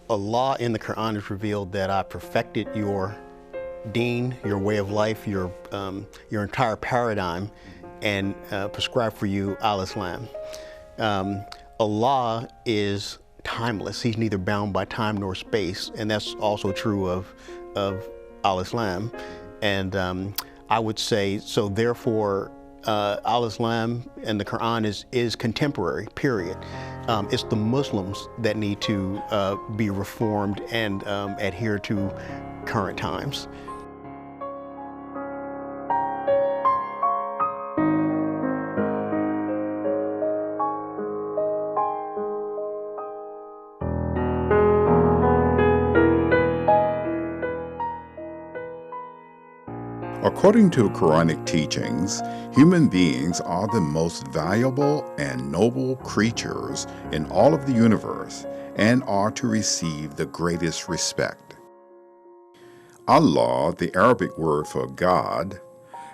Allah in the Quran is revealed that I perfected your deen, your way of life, your entire paradigm, and prescribed for you al-Islam. Allah is timeless. He's neither bound by time nor space, and that's also true of al-Islam. And I would say, so therefore, al-Islam and the Quran is contemporary, period. It's the Muslims that need to be reformed and adhere to current times. According to Quranic teachings, human beings are the most valuable and noble creatures in all of the universe and are to receive the greatest respect. Allah, the Arabic word for God,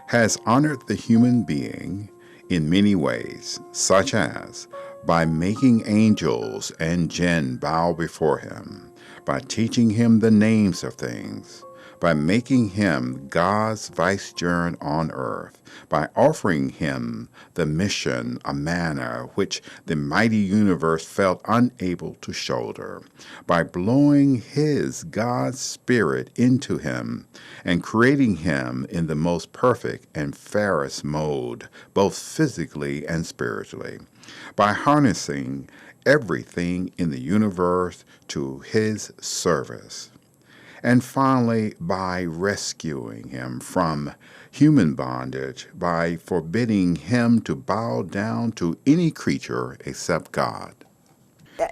has honored the human being in many ways, such as by making angels and jinn bow before him, by teaching him the names of things, by making him God's vicegerent on earth, by offering him the mission, a manner which the mighty universe felt unable to shoulder, by blowing his God's spirit into him and creating him in the most perfect and fairest mode, both physically and spiritually, by harnessing everything in the universe to his service, and finally, by rescuing him from human bondage, by forbidding him to bow down to any creature except God.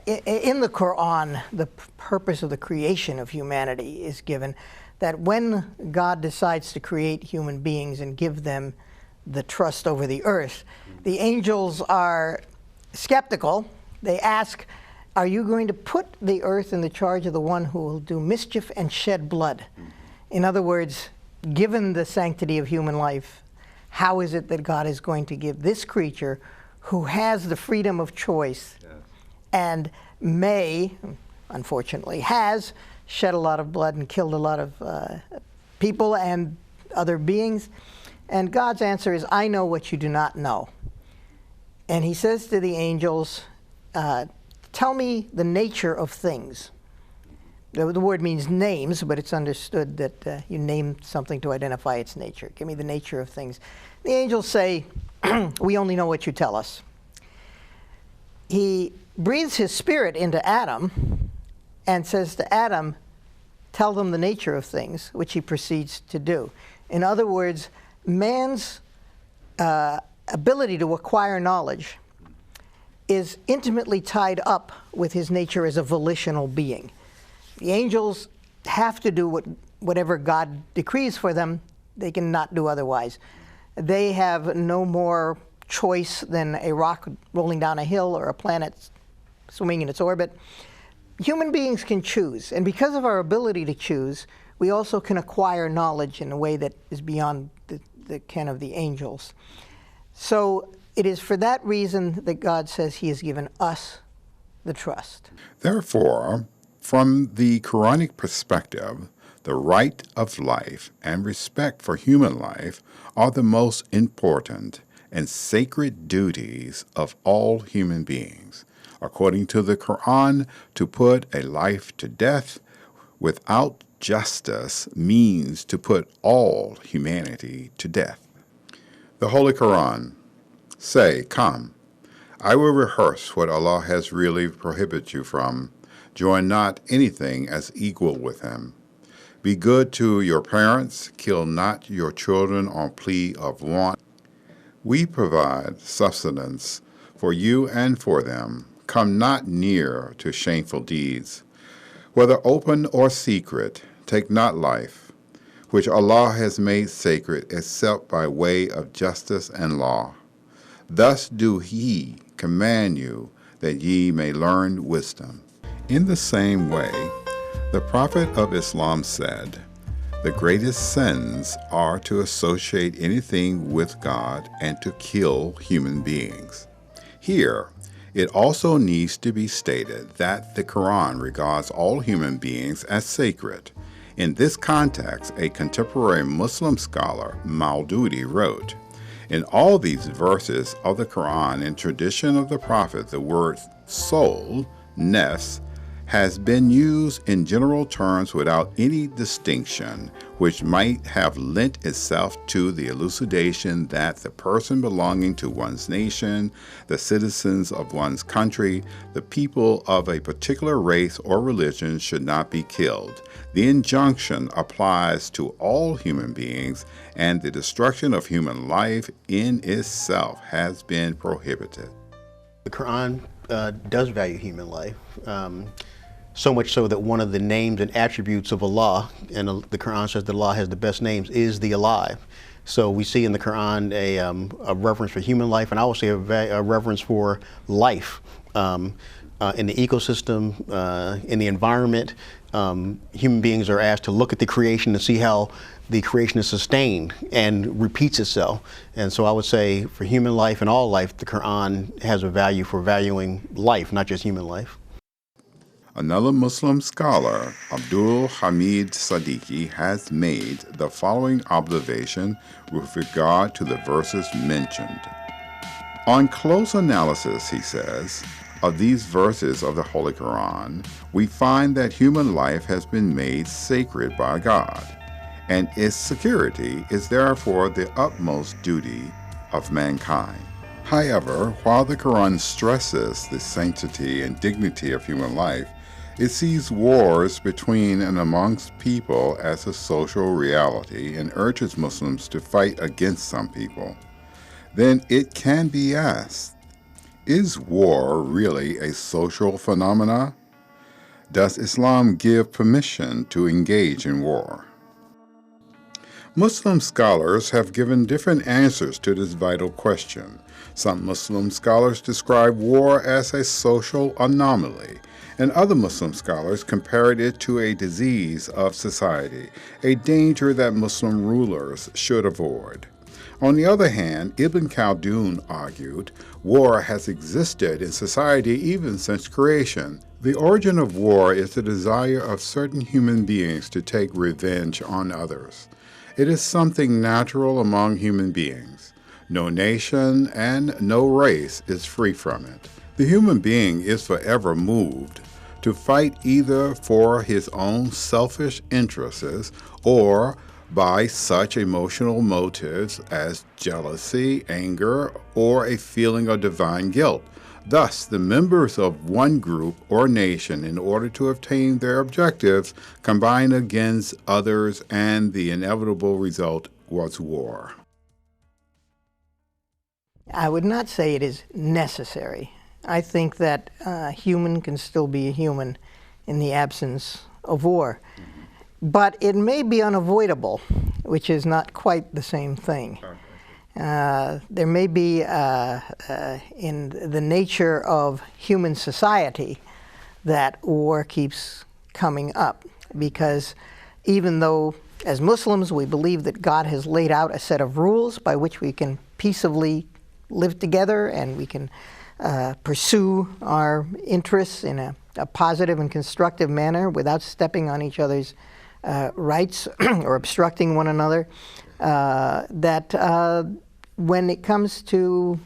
In the Quran, the purpose of the creation of humanity is given that when God decides to create human beings and give them the trust over the earth, the angels are skeptical. They ask, are you going to put the earth in the charge of the one who will do mischief and shed blood? In other words, given the sanctity of human life, how is it that God is going to give this creature who has the freedom of choice and may, unfortunately, has shed a lot of blood and killed a lot of people and other beings? And God's answer is, I know what you do not know. And he says to the angels, tell me the nature of things. The word means names, but it's understood that you name something to identify its nature. Give me the nature of things. The angels say, we only know what you tell us. He breathes his spirit into Adam and says to Adam, tell them the nature of things, which he proceeds to do. In other words, man's ability to acquire knowledge is intimately tied up with his nature as a volitional being. The angels have to do whatever God decrees for them. They cannot do otherwise. They have no more choice than a rock rolling down a hill or a planet swimming in its orbit. Human beings can choose, and because of our ability to choose, we also can acquire knowledge in a way that is beyond the ken of the angels. So it is for that reason that God says he has given us the trust. Therefore, from the Quranic perspective, the right of life and respect for human life are the most important and sacred duties of all human beings. According to the Quran, to put a life to death without justice means to put all humanity to death. The Holy Quran: say, come, I will rehearse what Allah has really prohibited you from. Join not anything as equal with him. Be good to your parents. Kill not your children on plea of want. We provide sustenance for you and for them. Come not near to shameful deeds. Whether open or secret, take not life, which Allah has made sacred except by way of justice and law. Thus do he command you, that ye may learn wisdom. In the same way, the Prophet of Islam said, the greatest sins are to associate anything with God and to kill human beings. Here, It also needs to be stated that the Quran regards all human beings as sacred. In this context, a contemporary Muslim scholar, Maududi, wrote, "In all these verses of the Quran and tradition of the Prophet, the word soul, nafs, has been used in general terms without any distinction, which might have lent itself to the elucidation that the person belonging to one's nation, the citizens of one's country, the people of a particular race or religion should not be killed. The injunction applies to all human beings, and the destruction of human life in itself has been prohibited." The Quran does value human life. So much so that one of the names and attributes of Allah, and the Quran says that Allah has the best names, is the alive. So we see in the Quran a reverence for human life, and I would say a reverence for life in the ecosystem, in the environment. Human beings are asked to look at the creation and see how the creation is sustained and repeats itself. And so I would say for human life and all life, the Quran has a value for valuing life, not just human life. Another Muslim scholar, Abdul Hamid Siddiqui, has made the following observation with regard to the verses mentioned. On close analysis, he says, of these verses of the Holy Quran, we find that human life has been made sacred by God, and its security is therefore the utmost duty of mankind. However, while the Quran stresses the sanctity and dignity of human life, it sees wars between and amongst people as a social reality and urges Muslims to fight against some people. Then it can be asked, is war really a social phenomena? Does Islam give permission to engage in war? Muslim scholars have given different answers to this vital question. Some Muslim scholars describe war as a social anomaly, and other Muslim scholars compared it to a disease of society, a danger that Muslim rulers should avoid. On the other hand, Ibn Khaldun argued, war has existed in society even since creation. The origin of war is the desire of certain human beings to take revenge on others. It is something natural among human beings. No nation and no race is free from it. The human being is forever moved to fight either for his own selfish interests or by such emotional motives as jealousy, anger, or a feeling of divine guilt. Thus, the members of one group or nation, in order to obtain their objectives, combine against others, and the inevitable result was war. I would not say it is necessary. I think that a human can still be a human in the absence of war. But it may be unavoidable, which is not quite the same thing. There may be, in the nature of human society, that war keeps coming up. Because even though, as Muslims, we believe that God has laid out a set of rules by which we can peaceably live together and we can pursue our interests in a positive and constructive manner without stepping on each other's rights or obstructing one another, that when it comes to,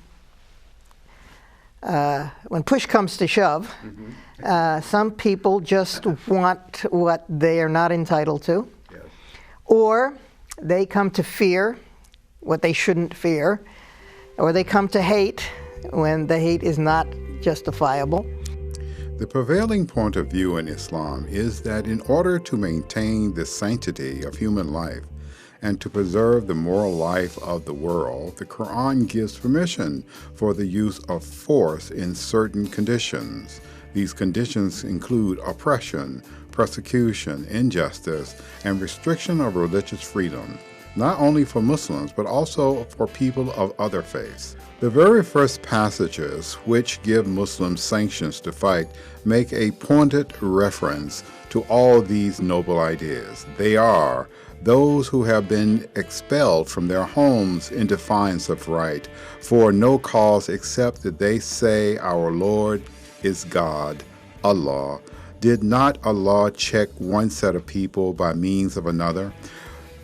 when push comes to shove, some people just want what they are not entitled to, or they come to fear what they shouldn't fear, or they come to hate when the hate is not justifiable. The prevailing point of view in Islam is that in order to maintain the sanctity of human life and to preserve the moral life of the world, the Quran gives permission for the use of force in certain conditions. These conditions include oppression, persecution, injustice, and restriction of religious freedom. not only for Muslims, but also for people of other faiths. The very first passages which give Muslims sanctions to fight make a pointed reference to all these noble ideas. They are those who have been expelled from their homes in defiance of right, for no cause except that they say, "Our Lord is God, Allah." Did not Allah check one set of people by means of another?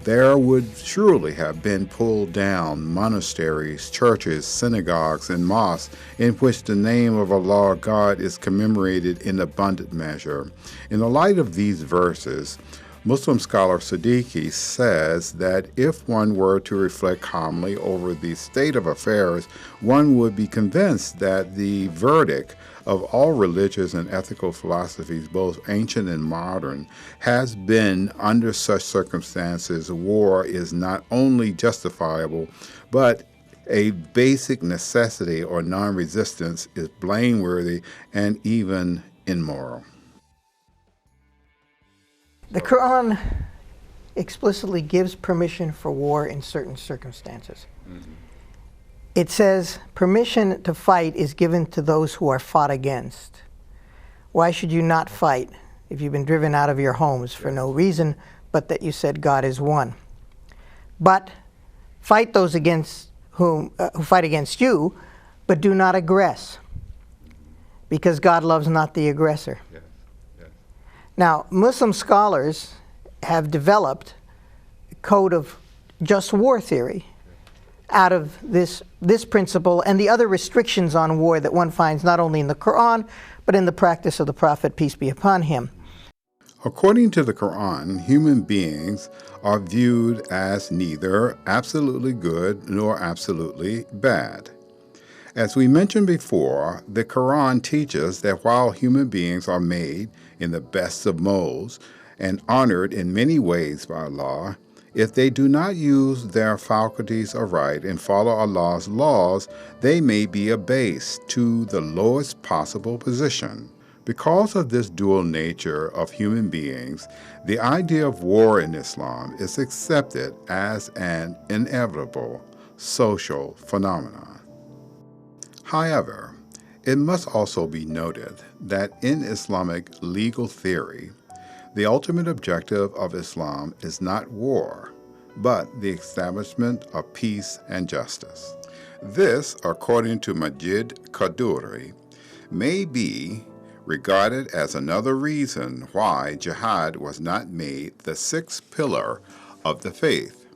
There would surely have been pulled down monasteries, churches, synagogues, and mosques in which the name of Allah God is commemorated in abundant measure. In the light of these verses, Muslim scholar Siddiqui says that if one were to reflect calmly over the state of affairs, one would be convinced that the verdict of all religious and ethical philosophies, both ancient and modern, has been, under such circumstances, war is not only justifiable, but a basic necessity, or non-resistance is blameworthy and even immoral. The Quran explicitly gives permission for war in certain circumstances. It says permission to fight is given to those who are fought against. Why should you not fight if you've been driven out of your homes for no reason but that you said God is one? But fight those against who fight against you, but do not aggress, because God loves not the aggressor. Yes. Yes. Now, Muslim scholars have developed a code of just war theory out of this principle and the other restrictions on war that one finds not only in the Quran, but in the practice of the Prophet, peace be upon him. According to the Quran, human beings are viewed as neither absolutely good nor absolutely bad. As we mentioned before, the Quran teaches that while human beings are made in the best of molds and honored in many ways by Allah, if they do not use their faculties aright and follow Allah's laws, they may be abased to the lowest possible position. Because of this dual nature of human beings, the idea of war in Islam is accepted as an inevitable social phenomenon. However, it must also be noted that in Islamic legal theory, the ultimate objective of Islam is not war, but the establishment of peace and justice. This, according to Majid Kaduri, may be regarded as another reason why jihad was not made the sixth pillar of the faith,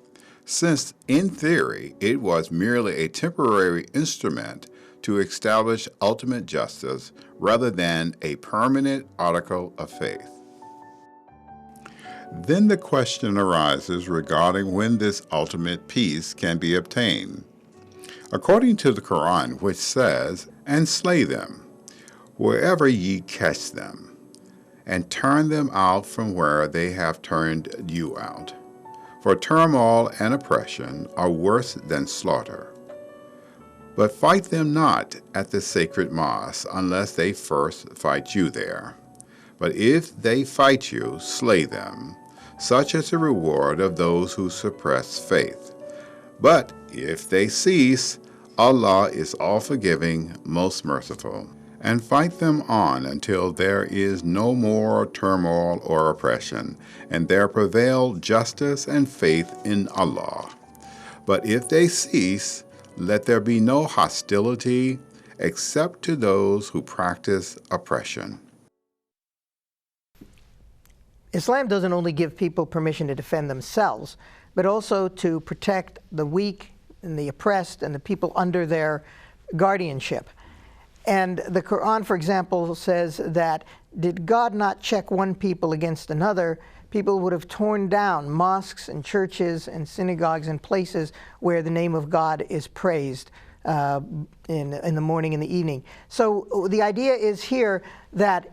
since in theory it was merely a temporary instrument to establish ultimate justice rather than a permanent article of faith. Then the question arises regarding when this ultimate peace can be obtained. According to the Quran, which says, "And slay them, wherever ye catch them, and turn them out from where they have turned you out. For turmoil and oppression are worse than slaughter. But fight them not at the sacred mosque unless they first fight you there. But if they fight you, slay them. Such is the reward of those who suppress faith. But if they cease, Allah is all-forgiving, most merciful. And fight them on until there is no more turmoil or oppression, and there prevail justice and faith in Allah. But if they cease, let there be no hostility except to those who practice oppression." Islam doesn't only give people permission to defend themselves, but also to protect the weak and the oppressed and the people under their guardianship. And the Quran, for example, says that did God not check one people against another, people would have torn down mosques and churches and synagogues and places where the name of God is praised in the morning and the evening. So the idea is here that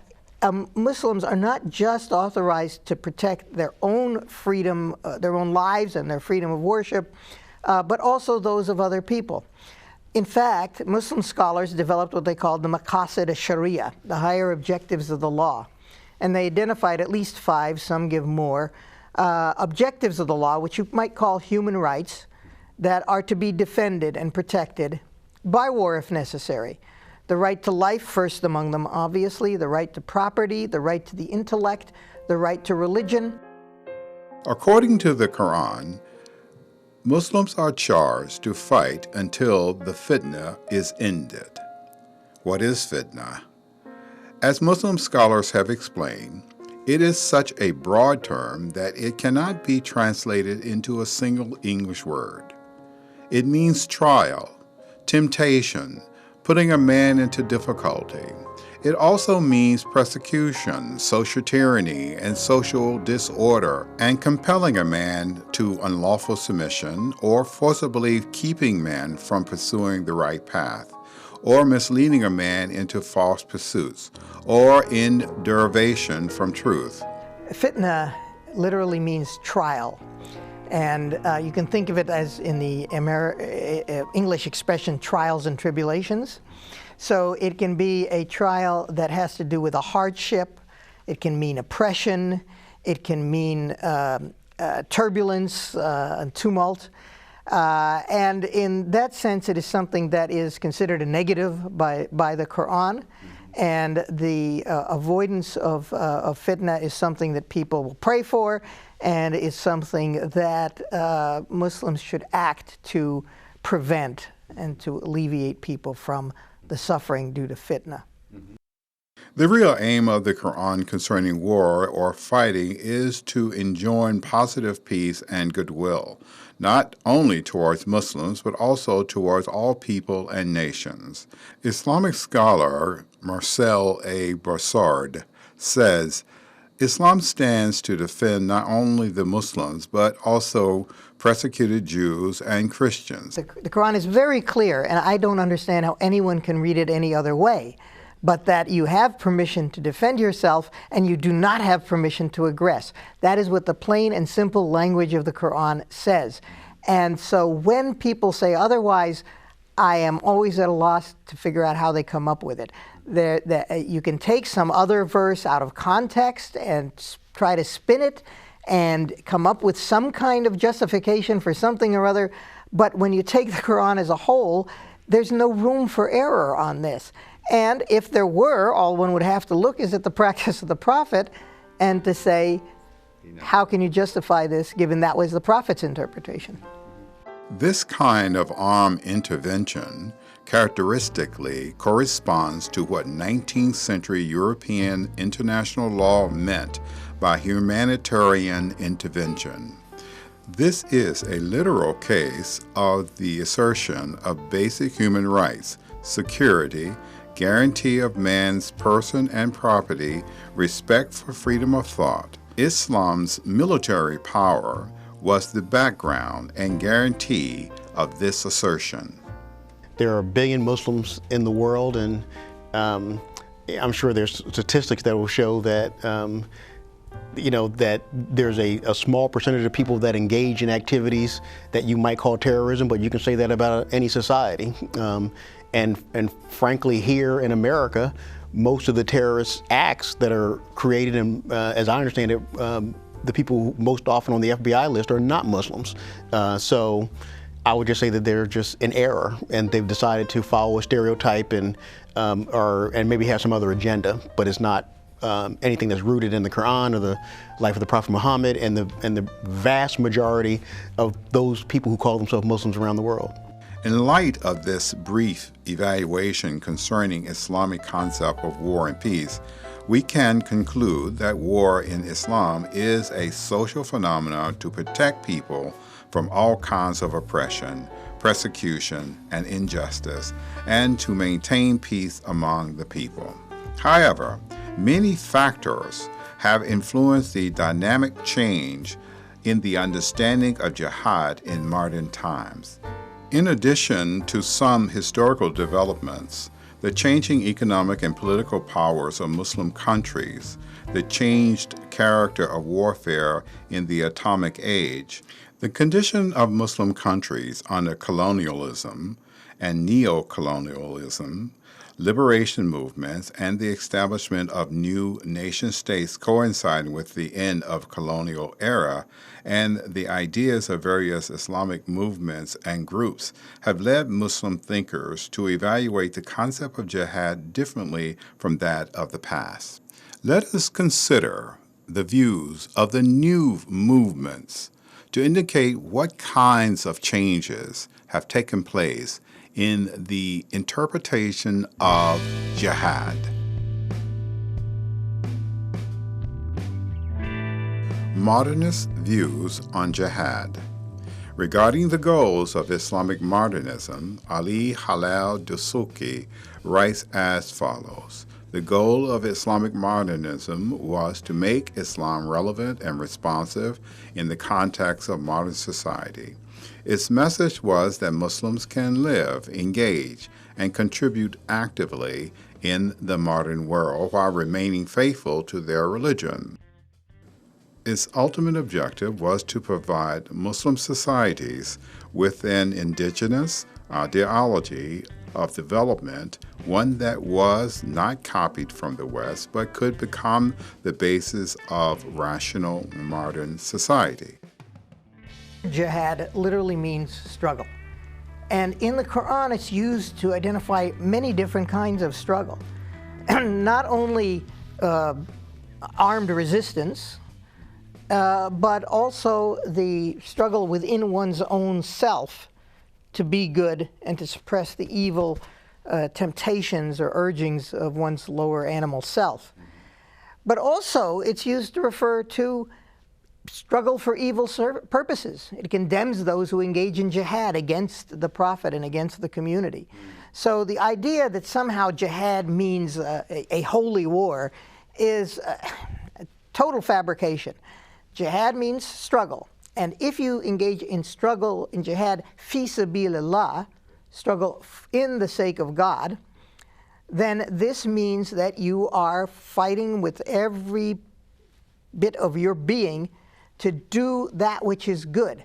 Muslims are not just authorized to protect their own freedom, their own lives and their freedom of worship, but also those of other people. In fact, Muslim scholars developed what they called the Maqasid al-Sharia, the higher objectives of the law. And they identified at least 5, some give more, objectives of the law, which you might call human rights, that are to be defended and protected by war if necessary. The right to life, first among them, obviously, the right to property, the right to the intellect, the right to religion. According to the Quran, Muslims are charged to fight until the fitna is ended. What is fitna? As Muslim scholars have explained, it is such a broad term that it cannot be translated into a single English word. It means trial, temptation, putting a man into difficulty. It also means persecution, social tyranny, and social disorder, and compelling a man to unlawful submission, or forcibly keeping men from pursuing the right path, or misleading a man into false pursuits, or in derivation from truth. Fitna literally means trial. And you can think of it as in the English expression, trials and tribulations. So it can be a trial that has to do with a hardship. It can mean oppression. It can mean turbulence and tumult. And in that sense, it is something that is considered a negative by the Quran. And the avoidance of fitna is something that people will pray for, and is something that Muslims should act to prevent and to alleviate people from the suffering due to fitna. The real aim of the Quran concerning war or fighting is to enjoin positive peace and goodwill, not only towards Muslims, but also towards all people and nations. Islamic scholar Marcel A. Broussard says, Islam stands to defend not only the Muslims, but also persecuted Jews and Christians. The Quran is very clear, and I don't understand how anyone can read it any other way, but that you have permission to defend yourself and you do not have permission to aggress. That is what the plain and simple language of the Quran says. And so when people say otherwise, I am always at a loss to figure out how they come up with it. You can take some other verse out of context and try to spin it and come up with some kind of justification for something or other, but when you take the Quran as a whole, there's no room for error on this. And if there were, all one would have to look is at the practice of the Prophet and to say, how can you justify this given that was the Prophet's interpretation? This kind of armed intervention characteristically corresponds to what 19th century European international law meant by humanitarian intervention. This is a literal case of the assertion of basic human rights, security, guarantee of man's person and property, respect for freedom of thought. Islam's military power was the background and guarantee of this assertion. There are a billion Muslims in the world, and I'm sure there's statistics that will show that that there's a small percentage of people that engage in activities that you might call terrorism, but you can say that about any society. And frankly, here in America, most of the terrorist acts that are created, and as I understand it, the people most often on the FBI list are not Muslims. So I would just say that they're just in error, and they've decided to follow a stereotype and maybe have some other agenda, but it's not anything that's rooted in the Quran or the life of the Prophet Muhammad and the vast majority of those people who call themselves Muslims around the world. In light of this brief evaluation concerning Islamic concept of war and peace, we can conclude that war in Islam is a social phenomenon to protect people from all kinds of oppression, persecution, and injustice, and to maintain peace among the people. However, many factors have influenced the dynamic change in the understanding of jihad in modern times. In addition to some historical developments, the changing economic and political powers of Muslim countries, the changed character of warfare in the atomic age, the condition of Muslim countries under colonialism and neo-colonialism, liberation movements, and the establishment of new nation-states coinciding with the end of colonial era, and the ideas of various Islamic movements and groups have led Muslim thinkers to evaluate the concept of jihad differently from that of the past. Let us consider the views of the new movements to indicate what kinds of changes have taken place in the interpretation of jihad. Modernist views on jihad. Regarding the goals of Islamic modernism, Ali Halal Dusuki writes as follows: "The goal of Islamic modernism was to make Islam relevant and responsive in the context of modern society. Its message was that Muslims can live, engage, and contribute actively in the modern world while remaining faithful to their religion. Its ultimate objective was to provide Muslim societies with an indigenous ideology of development, one that was not copied from the West, but could become the basis of rational modern society." Jihad literally means struggle. And in the Quran, it's used to identify many different kinds of struggle. Not only armed resistance, but also the struggle within one's own self to be good and to suppress the evil temptations or urgings of one's lower animal self. But also, it's used to refer to struggle for evil purposes. It condemns those who engage in jihad against the Prophet and against the community. So the idea that somehow jihad means a holy war is a total fabrication. Jihad means struggle. And if you engage in struggle in jihad, fi sabilillah, struggle in the sake of God, then this means that you are fighting with every bit of your being to do that which is good.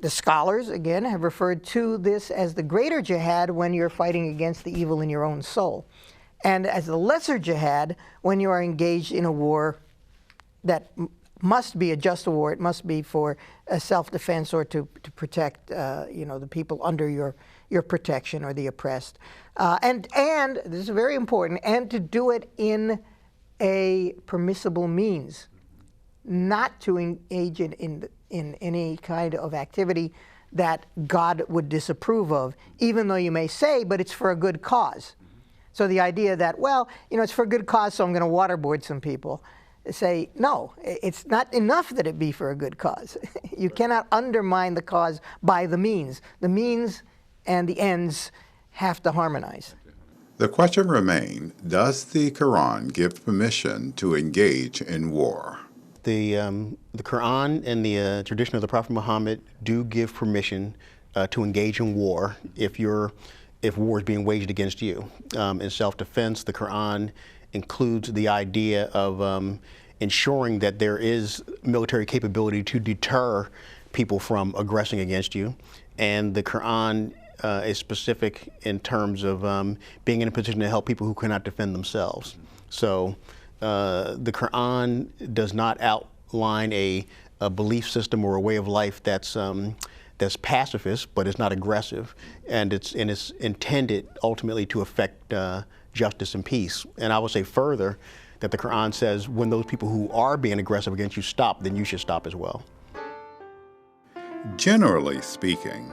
The scholars, again, have referred to this as the greater jihad when you're fighting against the evil in your own soul, and as the lesser jihad when you are engaged in a war that must be a just war. It must be for self-defense or to protect the people under your protection or the oppressed. And this is very important, and to do it in a permissible means, not to engage in any kind of activity that God would disapprove of, even though you may say, but it's for a good cause. So the idea that, well, it's for a good cause, so I'm going to waterboard some people. Say, no, it's not enough that it be for a good cause. You cannot undermine the cause by the means. The means and the ends have to harmonize. The question remains, does the Quran give permission to engage in war? The Quran and the tradition of the Prophet Muhammad do give permission to engage in war if war is being waged against you. In self-defense, the Quran includes the idea of ensuring that there is military capability to deter people from aggressing against you. And the Quran is specific in terms of being in a position to help people who cannot defend themselves. So the Quran does not outline a belief system or a way of life that's pacifist, but it's not aggressive, and it's intended ultimately to affect justice and peace. And I would say further that the Quran says when those people who are being aggressive against you stop, then you should stop as well. Generally speaking,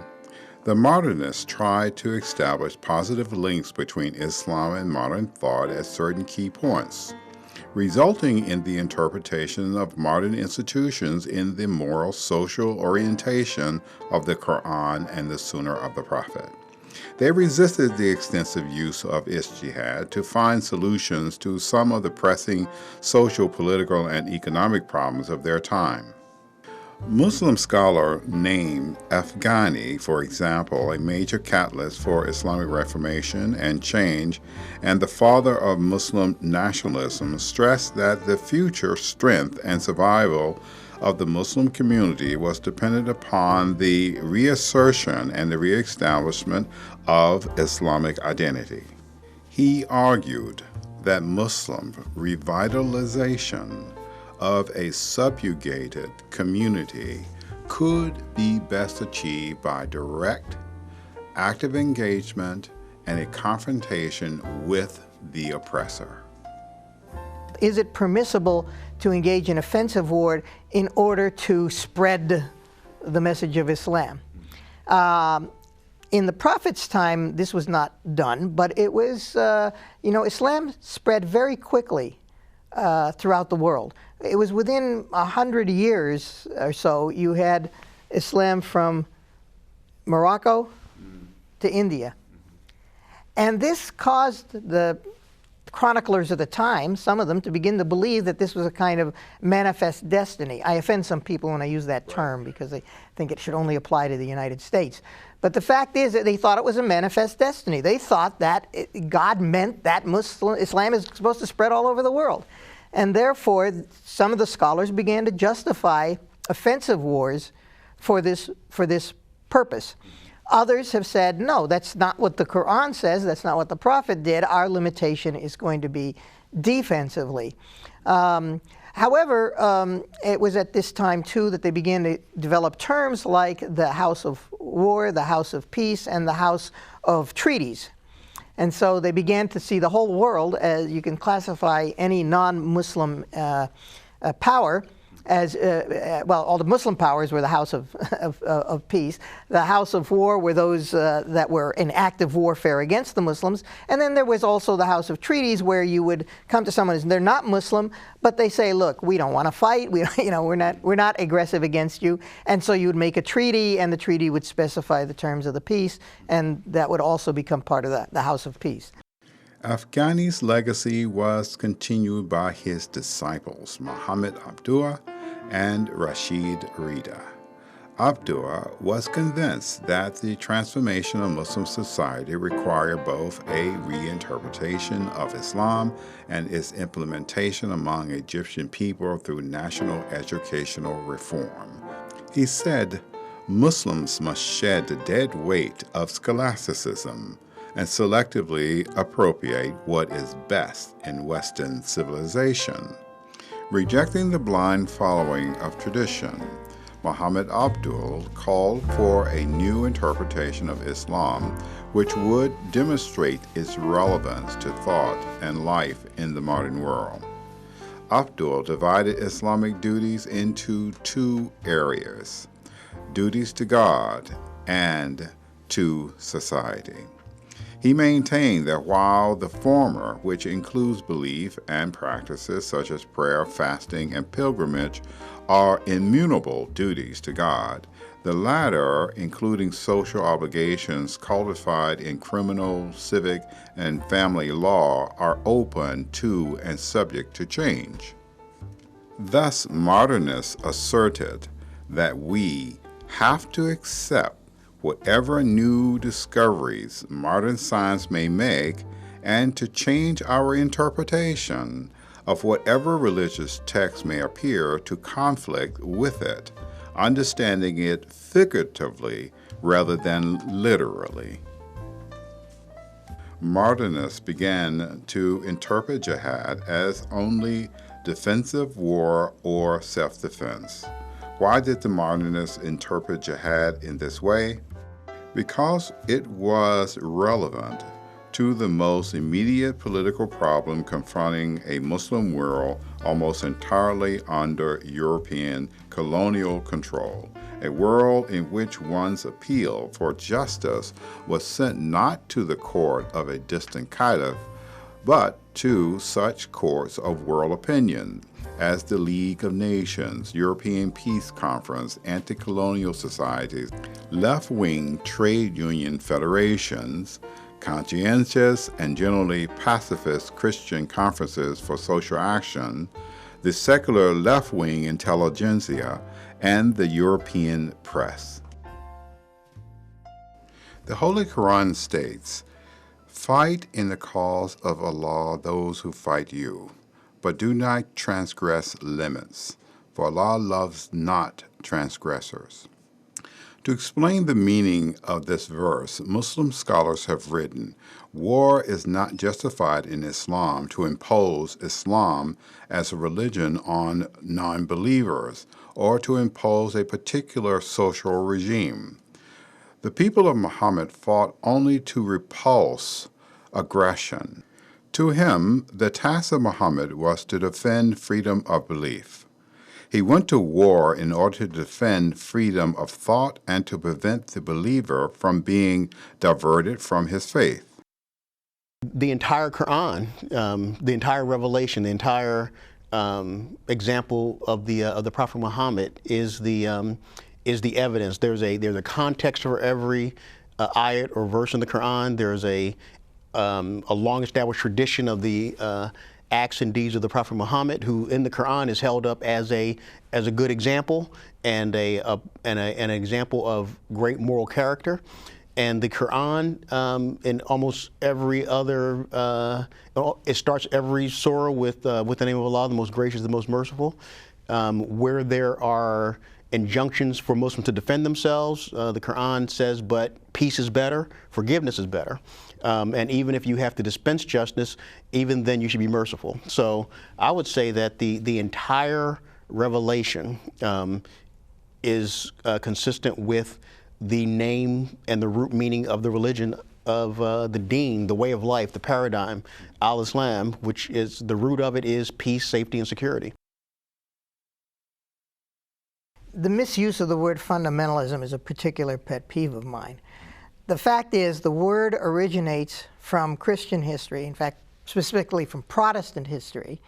the modernists tried to establish positive links between Islam and modern thought at certain key points, resulting in the interpretation of modern institutions in the moral social orientation of the Quran and the Sunnah of the Prophet. They resisted the extensive use of ijtihad to find solutions to some of the pressing social, political, and economic problems of their time. Muslim scholar named Afghani, for example, a major catalyst for Islamic reformation and change, and the father of Muslim nationalism, stressed that the future strength and survival of the Muslim community was dependent upon the reassertion and the reestablishment of Islamic identity. He argued that Muslim revitalization of a subjugated community could be best achieved by direct, active engagement and a confrontation with the oppressor. Is it permissible to engage in offensive war in order to spread the message of Islam? In the Prophet's time, this was not done, but it was, Islam spread very quickly throughout the world. It was within 100 years or so, you had Islam from Morocco to India. And this caused the chroniclers of the time, some of them, to begin to believe that this was a kind of manifest destiny. I offend some people when I use that term because they think it should only apply to the United States. But the fact is that they thought it was a manifest destiny. They thought that God meant that Islam is supposed to spread all over the world. And therefore, some of the scholars began to justify offensive wars for this purpose. Others have said, no, that's not what the Quran says, that's not what the Prophet did. Our limitation is going to be defensively. However, it was at this time, too, that they began to develop terms like the house of war, the house of peace, and the house of treaties. And so they began to see the whole world, as you can classify any non-Muslim power, as, all the Muslim powers were the house of peace. The house of war were those that were in active warfare against the Muslims. And then there was also the house of treaties, where you would come to someone and they're not Muslim, but they say, look, we don't want to fight. We're not aggressive against you. And so you would make a treaty, and the treaty would specify the terms of the peace, and that would also become part of the house of peace. Afghani's legacy was continued by his disciples, Muhammad Abdullah and Rashid Rida. Abdullah was convinced that the transformation of Muslim society required both a reinterpretation of Islam and its implementation among Egyptian people through national educational reform. He said, Muslims must shed the dead weight of scholasticism and selectively appropriate what is best in Western civilization. Rejecting the blind following of tradition, Muhammad Abdul called for a new interpretation of Islam which would demonstrate its relevance to thought and life in the modern world. Abdul divided Islamic duties into two areas: duties to God and to society. He maintained that while the former, which includes belief and practices such as prayer, fasting, and pilgrimage, are immutable duties to God, the latter, including social obligations codified in criminal, civic, and family law, are open to and subject to change. Thus, modernists asserted that we have to accept whatever new discoveries modern science may make, and to change our interpretation of whatever religious text may appear to conflict with it, understanding it figuratively rather than literally. Modernists began to interpret jihad as only defensive war or self-defense. Why did the modernists interpret jihad in this way? Because it was relevant to the most immediate political problem confronting a Muslim world almost entirely under European colonial control, a world in which one's appeal for justice was sent not to the court of a distant caliph, but to such courts of world opinion as the League of Nations, European Peace Conference, anti-colonial societies, left-wing trade union federations, conscientious and generally pacifist Christian conferences for social action, the secular left-wing intelligentsia, and the European press. The Holy Quran states, "Fight in the cause of Allah those who fight you, but do not transgress limits, for Allah loves not transgressors." To explain the meaning of this verse, Muslim scholars have written, war is not justified in Islam to impose Islam as a religion on non-believers or to impose a particular social regime. The people of Muhammad fought only to repulse aggression. To him, the task of Muhammad was to defend freedom of belief. He went to war in order to defend freedom of thought and to prevent the believer from being diverted from his faith. The entire Quran, the entire revelation, the entire example of the Prophet Muhammad is the evidence. There's a context for every ayat or verse in the Quran. There's a long-established tradition of the acts and deeds of the Prophet Muhammad, who in the Quran is held up as a good example and an example of great moral character. And the Quran, in almost every other, it starts every surah with the name of Allah, the most gracious, the most merciful. Where there are injunctions for Muslims to defend themselves, the Quran says, but peace is better, forgiveness is better. And even if you have to dispense justice, even then you should be merciful. So I would say that the entire revelation is consistent with the name and the root meaning of the religion of the deen, the way of life, the paradigm, al-Islam, which is the root of it is peace, safety, and security. The misuse of the word fundamentalism is a particular pet peeve of mine. The fact is, the word originates from Christian history, in fact, specifically from Protestant history,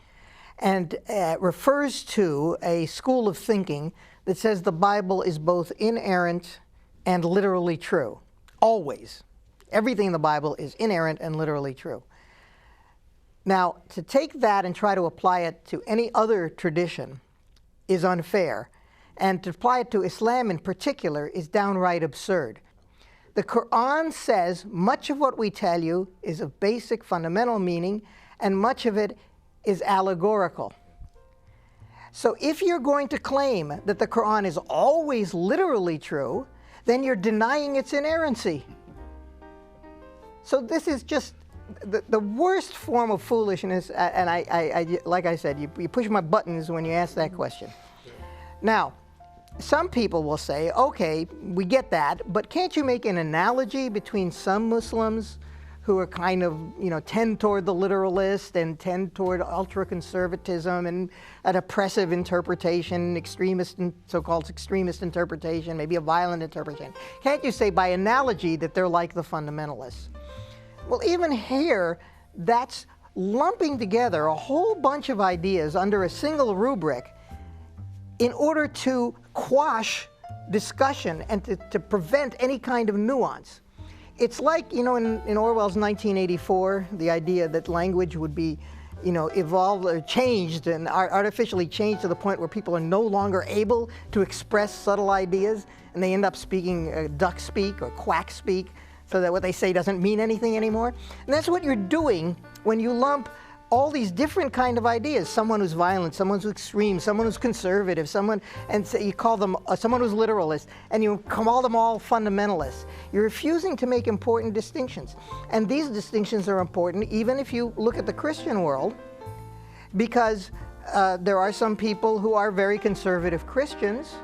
and refers to a school of thinking that says the Bible is both inerrant and literally true. Always. Everything in the Bible is inerrant and literally true. Now, to take that and try to apply it to any other tradition is unfair, and to apply it to Islam in particular is downright absurd. The Quran says much of what we tell you is of basic fundamental meaning, and much of it is allegorical. So if you're going to claim that the Quran is always literally true, then you're denying its inerrancy. So this is just the worst form of foolishness, and I like I said, you push my buttons when you ask that question. Now, some people will say, okay, we get that, but can't you make an analogy between some Muslims who are kind of, tend toward the literalist and tend toward ultra-conservatism and an oppressive interpretation, so-called extremist interpretation, maybe a violent interpretation? Can't you say by analogy that they're like the fundamentalists? Well, even here, that's lumping together a whole bunch of ideas under a single rubric in order to quash discussion and to prevent any kind of nuance. It's like, in Orwell's 1984, the idea that language would be, evolved or changed and artificially changed to the point where people are no longer able to express subtle ideas, and they end up speaking duck speak or quack speak, so that what they say doesn't mean anything anymore. And that's what you're doing when you lump all these different kind of ideas. Someone who's violent, someone who's extreme, someone who's conservative, and so you call them someone who's literalist, and you call them all fundamentalists. You're refusing to make important distinctions. And these distinctions are important even if you look at the Christian world, because there are some people who are very conservative Christians,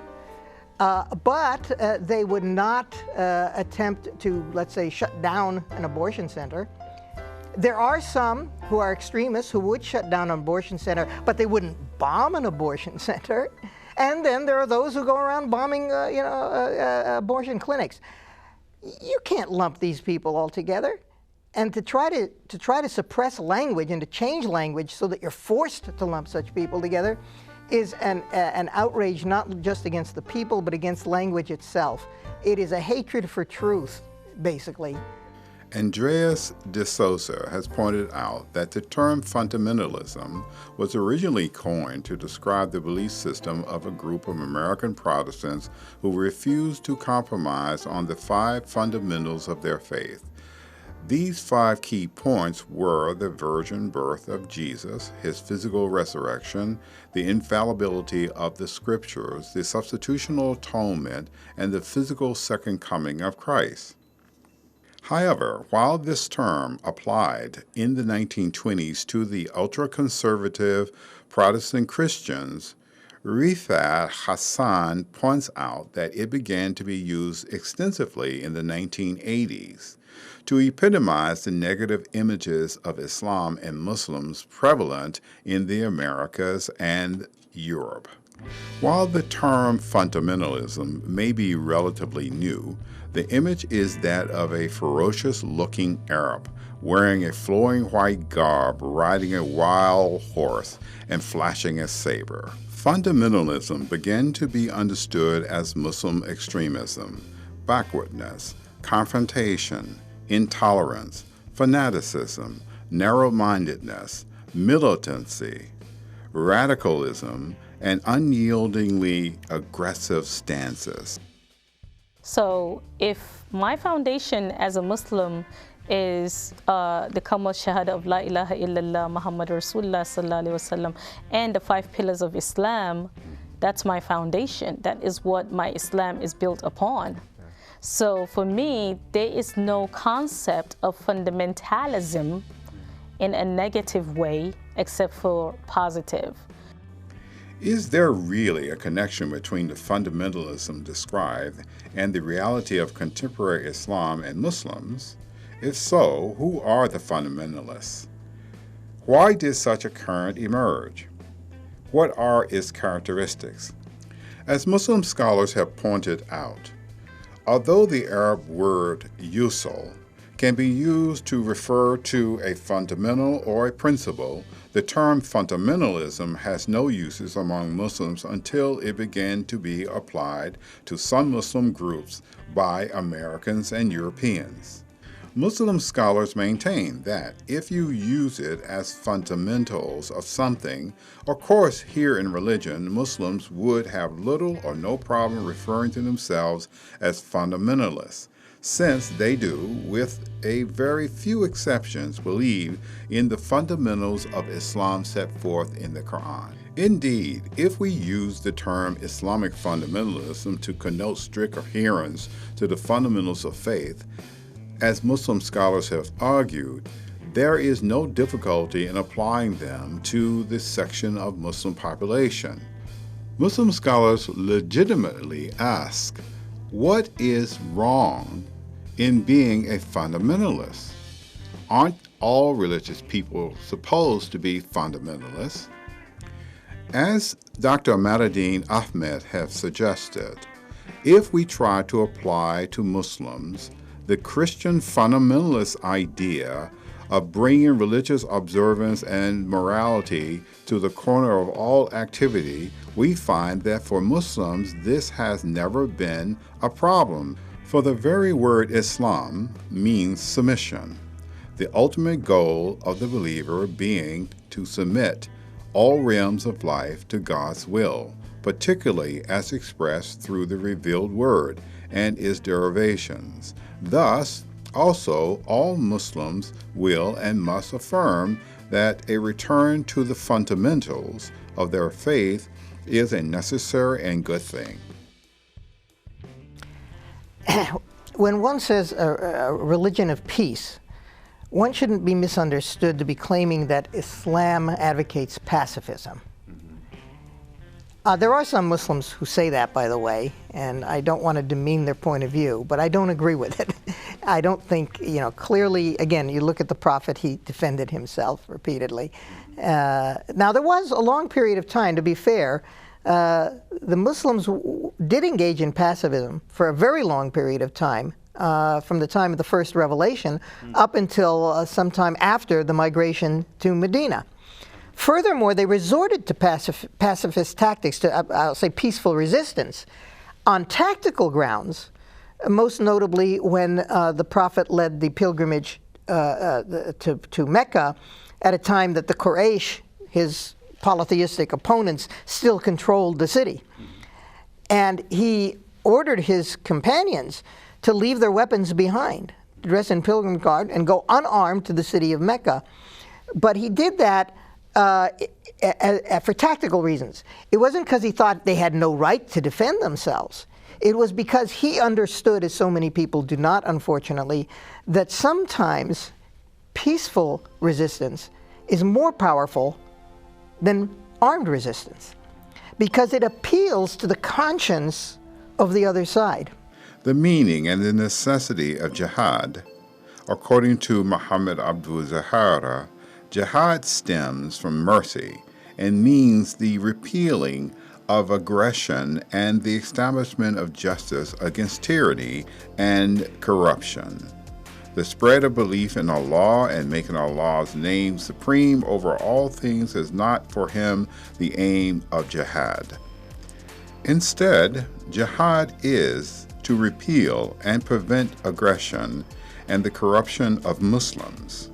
but they would not attempt to, let's say, shut down an abortion center. There are some who are extremists who would shut down an abortion center, but they wouldn't bomb an abortion center. And then there are those who go around bombing, abortion clinics. You can't lump these people all together. And to try to suppress language and to change language so that you're forced to lump such people together is an outrage not just against the people, but against language itself. It is a hatred for truth, basically. Andreas de Souza has pointed out that the term fundamentalism was originally coined to describe the belief system of a group of American Protestants who refused to compromise on the 5 fundamentals of their faith. These 5 key points were the virgin birth of Jesus, his physical resurrection, the infallibility of the scriptures, the substitutional atonement, and the physical second coming of Christ. However, while this term applied in the 1920s to the ultra-conservative Protestant Christians, Rifat Hassan points out that it began to be used extensively in the 1980s to epitomize the negative images of Islam and Muslims prevalent in the Americas and Europe. While the term fundamentalism may be relatively new, the image is that of a ferocious-looking Arab wearing a flowing white garb, riding a wild horse, and flashing a saber. Fundamentalism began to be understood as Muslim extremism, backwardness, confrontation, intolerance, fanaticism, narrow-mindedness, militancy, radicalism, and unyieldingly aggressive stances. So if my foundation as a Muslim is the Kamal Shahada of La ilaha illallah Muhammad Rasulullah sallallahu alaihi wasallam and the 5 pillars of Islam, that's my foundation. That is what my Islam is built upon. So for me, there is no concept of fundamentalism in a negative way except for positive. Is there really a connection between the fundamentalism described and the reality of contemporary Islam and Muslims? If so, who are the fundamentalists? Why did such a current emerge? What are its characteristics? As Muslim scholars have pointed out, although the Arab word usul can be used to refer to a fundamental or a principle, the term fundamentalism has no uses among Muslims until it began to be applied to some Muslim groups by Americans and Europeans. Muslim scholars maintain that if you use it as fundamentals of something, of course here in religion, Muslims would have little or no problem referring to themselves as fundamentalists, since they do, with a very few exceptions, believe in the fundamentals of Islam set forth in the Quran. Indeed, if we use the term Islamic fundamentalism to connote strict adherence to the fundamentals of faith, as Muslim scholars have argued, there is no difficulty in applying them to this section of Muslim population. Muslim scholars legitimately ask, what is wrong in being a fundamentalist? Aren't all religious people supposed to be fundamentalists? As Dr. Ahmaduddin Ahmed has suggested, if we try to apply to Muslims the Christian fundamentalist idea of bringing religious observance and morality to the corner of all activity, we find that for Muslims this has never been a problem. For the very word Islam means submission, the ultimate goal of the believer being to submit all realms of life to God's will, particularly as expressed through the revealed word and its derivations. Thus, also, all Muslims will and must affirm that a return to the fundamentals of their faith is a necessary and good thing. When one says a religion of peace, one shouldn't be misunderstood to be claiming that Islam advocates pacifism. There are some Muslims who say that, by the way, and I don't want to demean their point of view, but I don't agree with it. I don't think, clearly, again, you look at the Prophet, he defended himself repeatedly. Now, there was a long period of time, to be fair, the Muslims did engage in pacifism for a very long period of time, from the time of the first revelation up until sometime after the migration to Medina. Furthermore, they resorted to pacifist tactics, to, I'll say, peaceful resistance on tactical grounds, most notably when the Prophet led the pilgrimage to Mecca at a time that the Quraysh, his polytheistic opponents, still controlled the city. And he ordered his companions to leave their weapons behind, dress in pilgrim garb and go unarmed to the city of Mecca. But he did that for tactical reasons. It wasn't because he thought they had no right to defend themselves. It was because he understood, as so many people do not, unfortunately, that sometimes peaceful resistance is more powerful than armed resistance, because it appeals to the conscience of the other side. The meaning and the necessity of jihad. According to Muhammad Abu Zahara, jihad stems from mercy and means the repealing of aggression and the establishment of justice against tyranny and corruption. The spread of belief in Allah and making Allah's name supreme over all things is not for him the aim of jihad. Instead, jihad is to repeal and prevent aggression and the corruption of Muslims.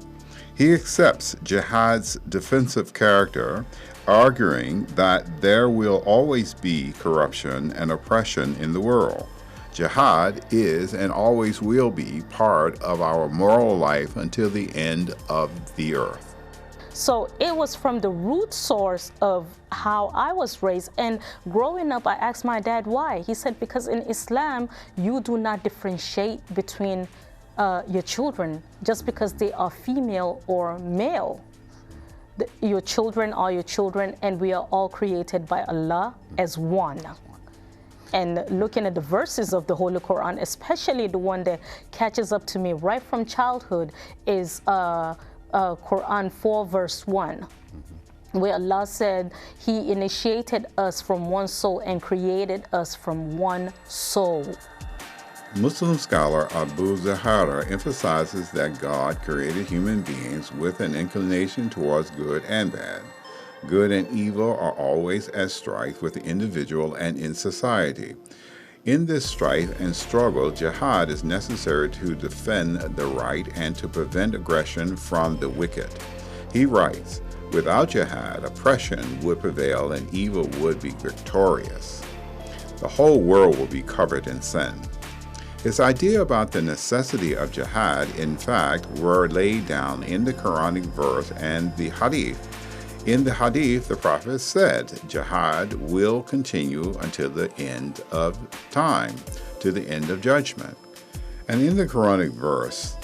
He accepts jihad's defensive character, arguing that there will always be corruption and oppression in the world. Jihad is and always will be part of our moral life until the end of the earth. So it was from the root source of how I was raised. And growing up, I asked my dad why. He said, because in Islam, you do not differentiate between your children just because they are female or male. Your children are your children, and we are all created by Allah as one. And looking at the verses of the Holy Quran, especially the one that catches up to me right from childhood, is Quran 4 verse 1, where Allah said He initiated us from one soul and created us from one soul. Muslim scholar Abu Zahara emphasizes that God created human beings with an inclination towards good and bad. Good and evil are always at strife with the individual and in society. In this strife and struggle, jihad is necessary to defend the right and to prevent aggression from the wicked. He writes, without jihad, oppression would prevail and evil would be victorious. The whole world will be covered in sin. His idea about the necessity of jihad, in fact, were laid down in the Quranic verse and the Hadith. In the Hadith, the Prophet said, jihad will continue until the end of time, to the end of judgment. And in the Quranic verse,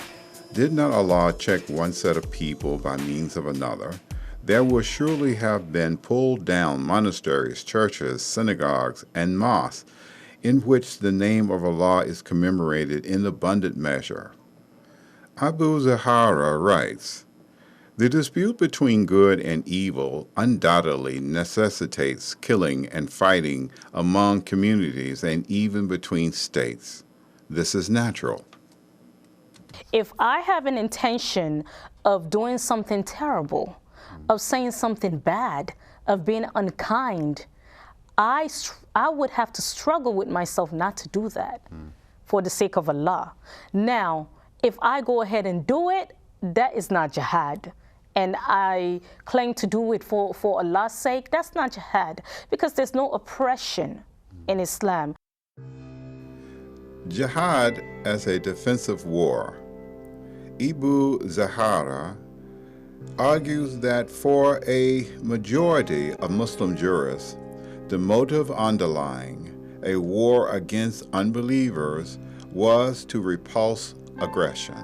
did not Allah check one set of people by means of another? There will surely have been pulled down monasteries, churches, synagogues, and mosques, in which the name of Allah is commemorated in abundant measure. Abu Zahara writes, the dispute between good and evil undoubtedly necessitates killing and fighting among communities and even between states. This is natural. If I have an intention of doing something terrible, of saying something bad, of being unkind, I would have to struggle with myself not to do that for the sake of Allah. Now, if I go ahead and do it, that is not jihad. And I claim to do it for Allah's sake, that's not jihad, because there's no oppression in Islam. Jihad as a defensive war. Abu Zahara argues that for a majority of Muslim jurists, the motive underlying a war against unbelievers was to repulse aggression.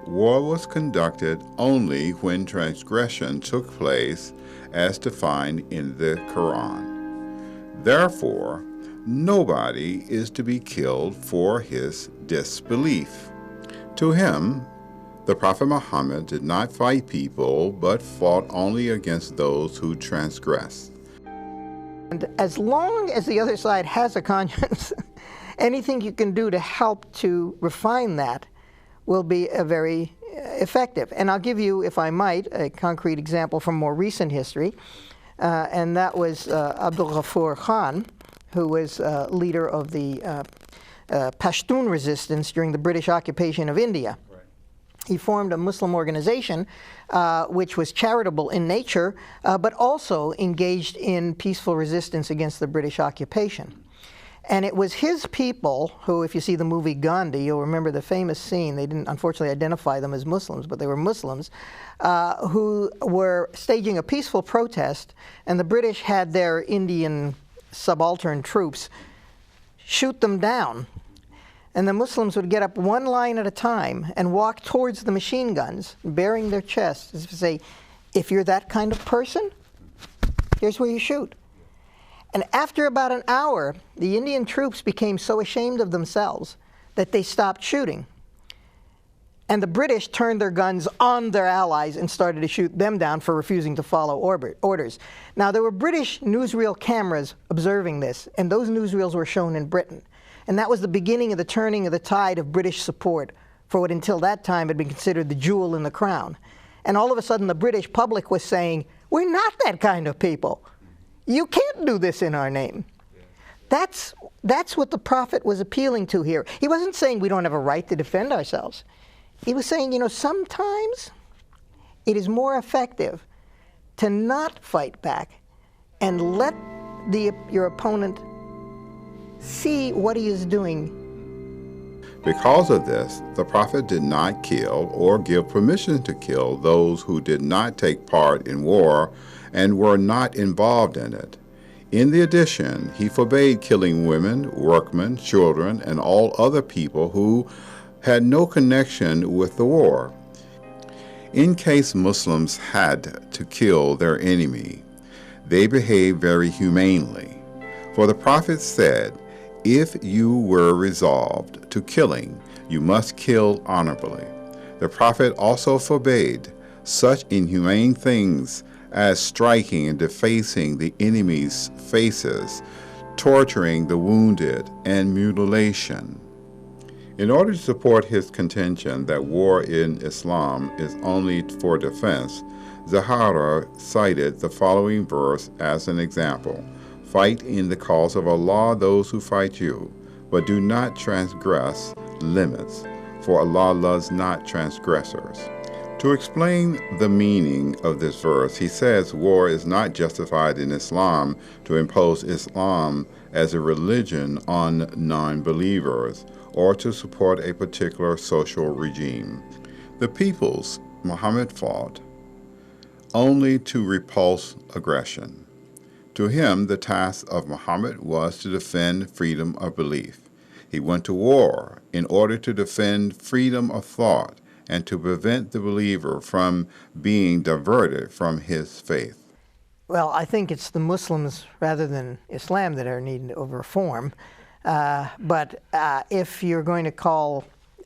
War was conducted only when transgression took place as defined in the Quran. Therefore, nobody is to be killed for his disbelief. To him, the Prophet Muhammad did not fight people, but fought only against those who transgressed. And as long as the other side has a conscience, anything you can do to help to refine that will be very effective. And I'll give you, if I might, a concrete example from more recent history, and that was Abdul Ghaffur Khan, who was leader of the Pashtun resistance during the British occupation of India. Right. He formed a Muslim organization which was charitable in nature, but also engaged in peaceful resistance against the British occupation. And it was his people who, if you see the movie Gandhi, you'll remember the famous scene. They didn't, unfortunately, identify them as Muslims, but they were Muslims, who were staging a peaceful protest, and the British had their Indian subaltern troops shoot them down. And the Muslims would get up one line at a time and walk towards the machine guns, bearing their chests, as if to say, if you're that kind of person, here's where you shoot. And after about an hour, the Indian troops became so ashamed of themselves that they stopped shooting. And the British turned their guns on their allies and started to shoot them down for refusing to follow orders. Now, there were British newsreel cameras observing this, and those newsreels were shown in Britain. And that was the beginning of the turning of the tide of British support for what until that time had been considered the jewel in the crown. And all of a sudden, the British public was saying, we're not that kind of people. You can't do this in our name. That's what the prophet was appealing to here. He wasn't saying we don't have a right to defend ourselves. He was saying, you know, sometimes it is more effective to not fight back and let your opponent see what he is doing. Because of this, the prophet did not kill or give permission to kill those who did not take part in war and were not involved in it. In the addition, he forbade killing women, workmen, children, and all other people who had no connection with the war. In case Muslims had to kill their enemy, they behaved very humanely. For the prophet said, if you were resolved to killing, you must kill honorably. The prophet also forbade such inhumane things as striking and defacing the enemy's faces, torturing the wounded, and mutilation. In order to support his contention that war in Islam is only for defense, Zahara cited the following verse as an example. Fight in the cause of Allah those who fight you, but do not transgress limits, for Allah loves not transgressors. To explain the meaning of this verse, he says war is not justified in Islam to impose Islam as a religion on non-believers or to support a particular social regime. The peoples Muhammad fought only to repulse aggression. To him, the task of Muhammad was to defend freedom of belief. He went to war in order to defend freedom of thought and to prevent the believer from being diverted from his faith. Well, I think it's the Muslims rather than Islam that are needing to reform. But if you're going to call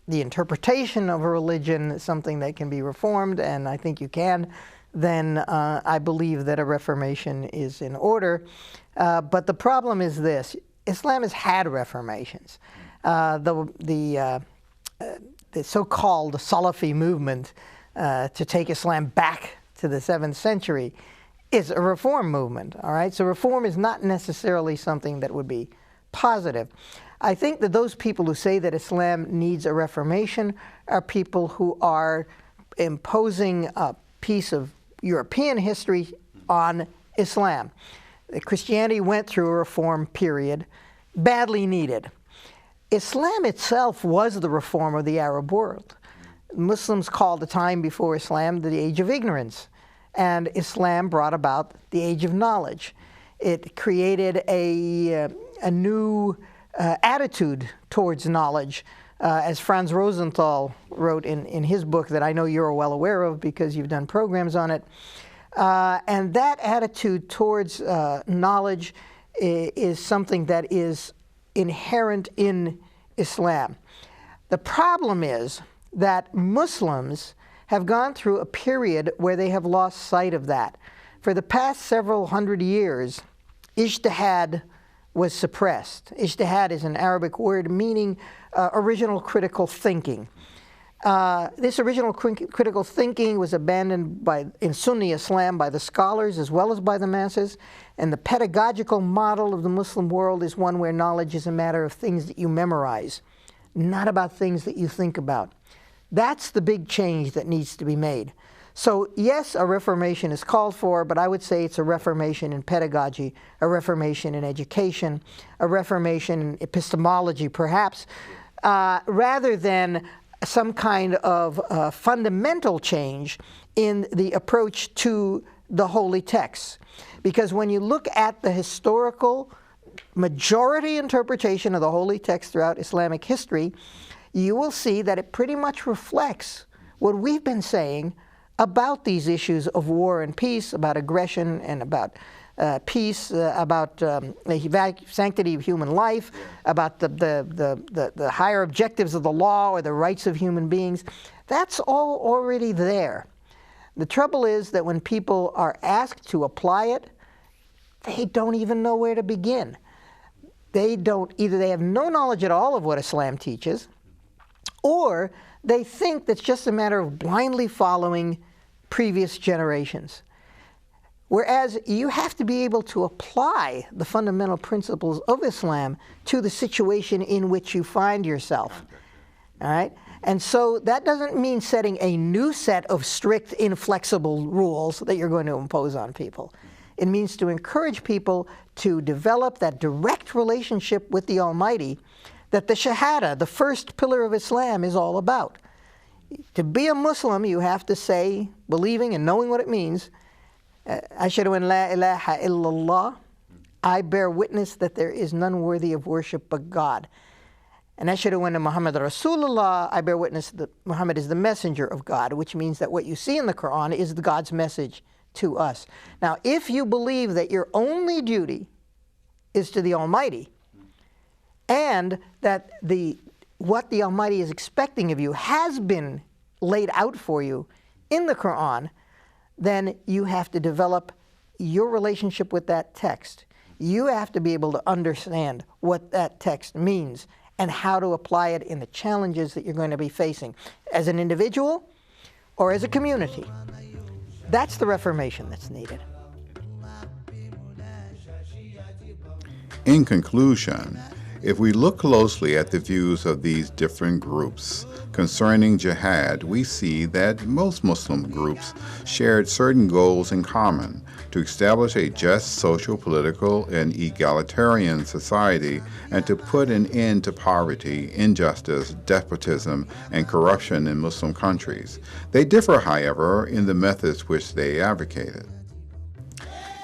the interpretation of a religion something that can be reformed, and I think you can, then I believe that a reformation is in order. But the problem is this. Islam has had reformations. The so-called Salafi movement to take Islam back to the 7th century is a reform movement, all right? So reform is not necessarily something that would be positive. I think that those people who say that Islam needs a reformation are people who are imposing a piece of European history on Islam. Christianity went through a reform period, badly needed. Islam itself was the reform of the Arab world. Muslims called the time before Islam the age of ignorance, and Islam brought about the age of knowledge. It created a new attitude towards knowledge, as Franz Rosenthal wrote in his book that I know you're well aware of because you've done programs on it. And that attitude towards knowledge is something that is inherent in Islam. The problem is that Muslims have gone through a period where they have lost sight of that. For the past several hundred years, ijtihad was suppressed. Ijtihad is an Arabic word meaning original critical thinking. This original critical thinking was abandoned in Sunni Islam by the scholars as well as by the masses, and the pedagogical model of the Muslim world is one where knowledge is a matter of things that you memorize, not about things that you think about. That's the big change that needs to be made. So yes, a reformation is called for, but I would say it's a reformation in pedagogy, a reformation in education, a reformation in epistemology perhaps, rather than some kind of fundamental change in the approach to the holy texts. Because when you look at the historical majority interpretation of the holy text throughout Islamic history, you will see that it pretty much reflects what we've been saying about these issues of war and peace, about aggression and about peace, about the sanctity of human life, about the higher objectives of the law or the rights of human beings. That's all already there. The trouble is that when people are asked to apply it, they don't even know where to begin. Either they have no knowledge at all of what Islam teaches, or they think that's just a matter of blindly following previous generations. Whereas you have to be able to apply the fundamental principles of Islam to the situation in which you find yourself. All right? And so that doesn't mean setting a new set of strict, inflexible rules that you're going to impose on people. It means to encourage people to develop that direct relationship with the Almighty that the Shahada, the first pillar of Islam, is all about. To be a Muslim, you have to say, believing and knowing what it means, Ashhadu an la ilaha illallah, I bear witness that there is none worthy of worship but God. And Ashhadu anna Muhammad Rasulullah, I bear witness that Muhammad is the messenger of God, which means that what you see in the Quran is God's message to us. Now, if you believe that your only duty is to the Almighty, and that what the Almighty is expecting of you has been laid out for you in the Quran, then you have to develop your relationship with that text. You have to be able to understand what that text means and how to apply it in the challenges that you're going to be facing as an individual or as a community. That's the reformation that's needed. In conclusion, if we look closely at the views of these different groups concerning jihad, we see that most Muslim groups shared certain goals in common: to establish a just social, political, and egalitarian society, and to put an end to poverty, injustice, despotism, and corruption in Muslim countries. They differ, however, in the methods which they advocated.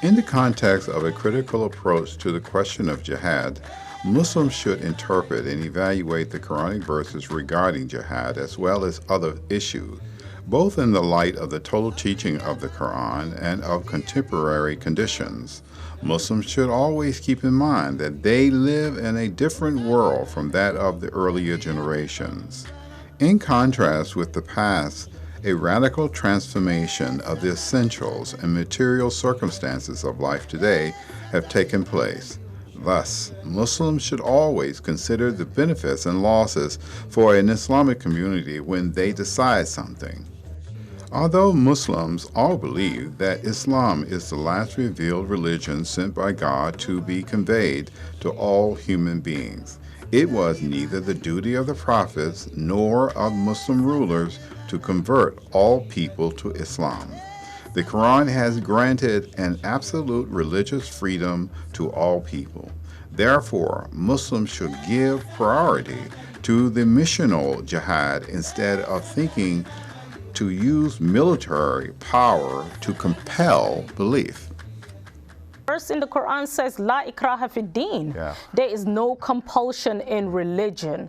In the context of a critical approach to the question of jihad, Muslims should interpret and evaluate the Quranic verses regarding jihad as well as other issues, both in the light of the total teaching of the Quran and of contemporary conditions. Muslims should always keep in mind that they live in a different world from that of the earlier generations. In contrast with the past, a radical transformation of the essentials and material circumstances of life today have taken place. Thus, Muslims should always consider the benefits and losses for an Islamic community when they decide something. Although Muslims all believe that Islam is the last revealed religion sent by God to be conveyed to all human beings, it was neither the duty of the prophets nor of Muslim rulers to convert all people to Islam. The Quran has granted an absolute religious freedom to all people. Therefore, Muslims should give priority to the missional jihad instead of thinking to use military power to compel belief. Verse in the Quran says, La ikraha fi din. There is no compulsion in religion.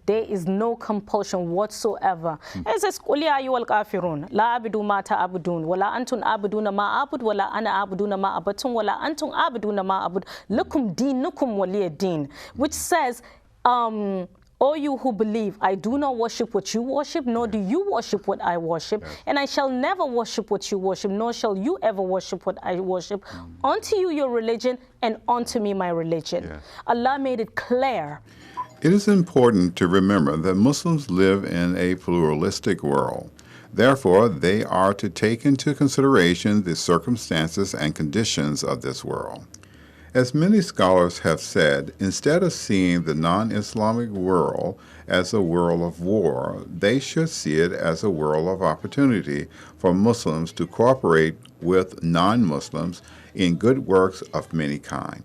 There is no compulsion whatsoever. It says, Qul ya ayyuhal kafirun, la abudu ma ta'budun, wala antum abuduna ma abud, wala ana abuduna ma abatun, wala antum abuduna ma abud, lakum dinukum waliya din. Which says, O you who believe, I do not worship what you worship, nor do you worship what I worship, and I shall never worship what you worship, nor shall you ever worship what I worship. Unto you your religion, and unto me my religion. Allah made it clear. It is important to remember that Muslims live in a pluralistic world. Therefore, they are to take into consideration the circumstances and conditions of this world. As many scholars have said, instead of seeing the non-Islamic world as a world of war, they should see it as a world of opportunity for Muslims to cooperate with non-Muslims in good works of many kinds.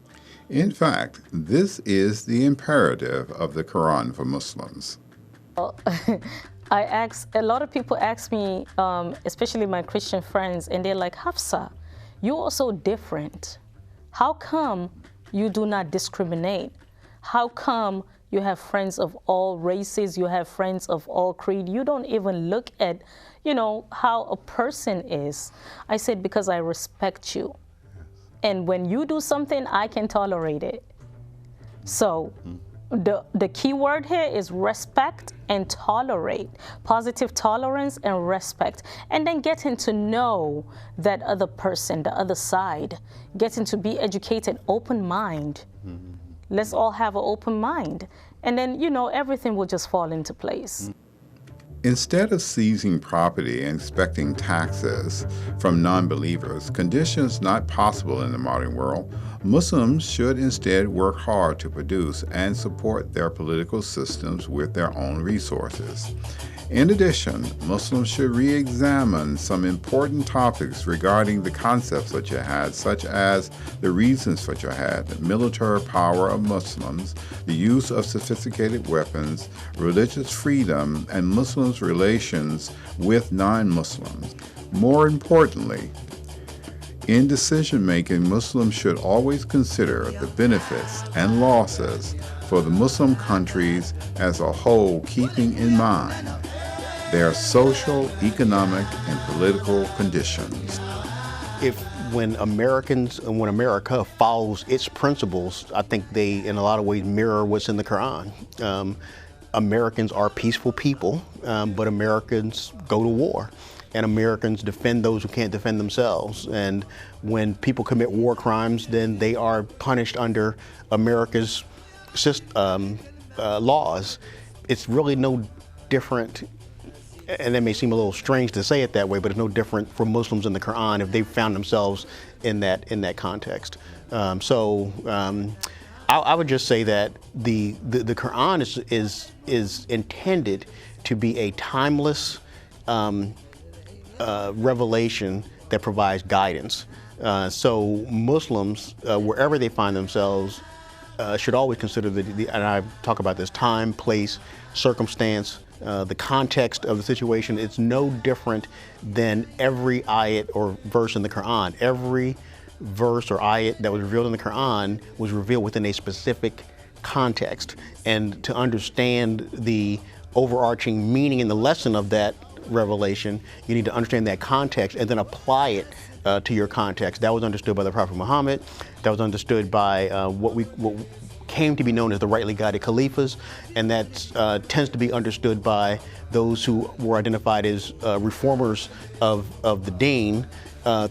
In fact, this is the imperative of the Quran for Muslims. A lot of people ask me, especially my Christian friends, and they're like, Hafsa, you are so different. How come you do not discriminate? How come you have friends of all races, you have friends of all creed? You don't even look at, how a person is. I said, because I respect you. And when you do something, I can tolerate it. So the key word here is respect and tolerate. Positive tolerance and respect. And then getting to know that other person, the other side. Getting to be educated, open mind. Let's all have an open mind. And then, everything will just fall into place. Instead of seizing property and expecting taxes from non-believers, conditions not possible in the modern world, Muslims should instead work hard to produce and support their political systems with their own resources. In addition, Muslims should re-examine some important topics regarding the concepts of jihad, such as the reasons for jihad, the military power of Muslims, the use of sophisticated weapons, religious freedom, and Muslims' relations with non-Muslims. More importantly, in decision-making, Muslims should always consider the benefits and losses for the Muslim countries as a whole, keeping in mind their social, economic, and political conditions. When America follows its principles, I think they, in a lot of ways, mirror what's in the Quran. Americans are peaceful people, but Americans go to war. And Americans defend those who can't defend themselves. And when people commit war crimes, then they are punished under America's laws. It's really no different, and that may seem a little strange to say it that way, but it's no different for Muslims in the Quran if they've found themselves in that context. I would just say that the Quran is intended to be a timeless revelation that provides guidance. So Muslims, wherever they find themselves, should always consider and I talk about this, time, place, circumstance, the context of the situation. It's no different than every ayat or verse in the Quran. Every verse or ayat that was revealed in the Quran was revealed within a specific context. And to understand the overarching meaning and the lesson of that revelation, you need to understand that context and then apply it to your context. That was understood by the Prophet Muhammad. That was understood by what came to be known as the rightly guided caliphs, and that tends to be understood by those who were identified as reformers of the deen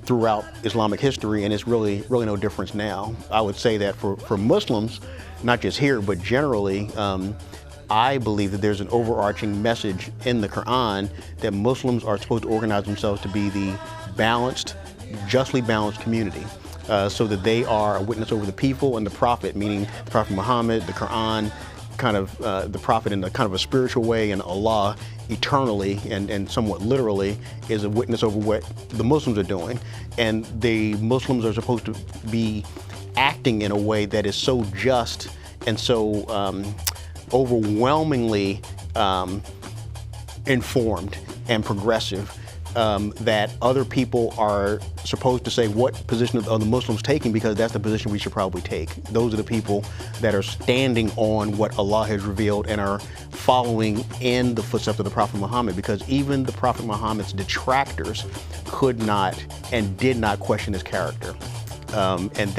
throughout Islamic history, and it's really no difference now. I would say that for Muslims, not just here, but generally, I believe that there's an overarching message in the Quran that Muslims are supposed to organize themselves to be the balanced, justly balanced community, so that they are a witness over the people, and the Prophet, meaning the Prophet Muhammad, the Quran, kind of the Prophet in a kind of a spiritual way, and Allah eternally and somewhat literally is a witness over what the Muslims are doing. And the Muslims are supposed to be acting in a way that is so just and so overwhelmingly informed and progressive that other people are supposed to say what position are the Muslims taking, because that's the position we should probably take. Those are the people that are standing on what Allah has revealed and are following in the footsteps of the Prophet Muhammad, because even the Prophet Muhammad's detractors could not and did not question his character. And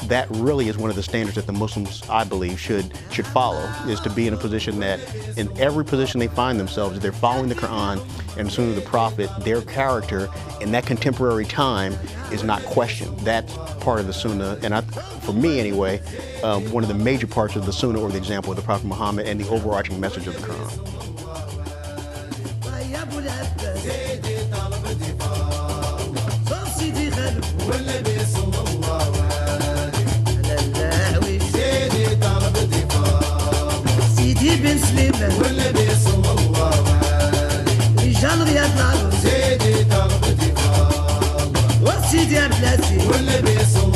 that really is one of the standards that the Muslims, I believe, should follow, is to be in a position that in every position they find themselves, they're following the Quran and the Sunnah of the Prophet, their character in that contemporary time is not questioned. That's part of the Sunnah, and for me anyway, one of the major parts of the Sunnah, or the example of the Prophet Muhammad and the overarching message of the Quran. بن سليمان والنبي صلى الله عليه رجال رياض العروس سيدي تغبتي فالله وسيدي عبد العزيز والنبي صلى